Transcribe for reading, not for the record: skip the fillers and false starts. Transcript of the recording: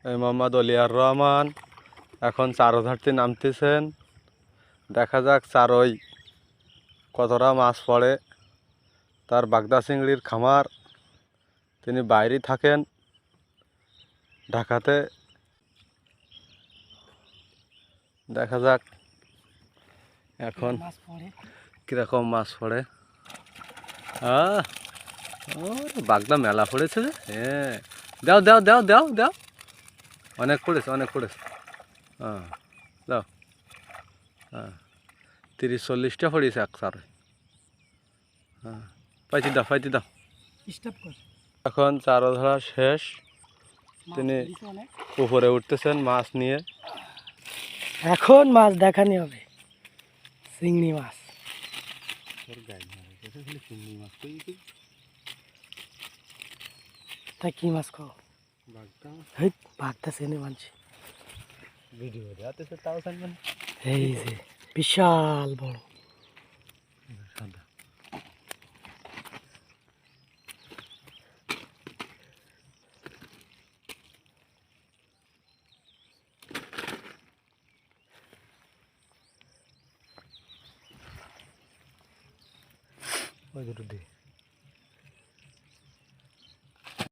এই মোহাম্মদ অলিয়ার রহমান এখন চারো ধরতে নামতেছেন। দেখা যাক চারোই কতটা মাছ পড়ে। তার বাগদা চিংড়ির খামার, তিনি বাইরে থাকেন ঢাকাতে। দেখা যাক এখন কিরকম মাছ পড়ে। বাগদা মেলা পড়েছে। হ্যাঁ, দাও দাও দাও দাও দাও, অনেক পড়েছে অনেক পড়েছে। হ্যাঁ দাও, হ্যাঁ 30-40টা পড়েছে এক সার। হ্যাঁ পাইতে দাও পাইতে দাও। এখন চারো ধরা শেষ, তিনি উপরে উঠতেছেন মাছ নিয়ে। এখন মাছ দেখানি হবে, চিংড়ি মাছ। তা কি মাছ খাও? বাগদা চেনে মানছি, ভিডিও দেখাতেছে তাও জানবেন। এই যে বিশাল বড়। ওই দুটো দিয়ে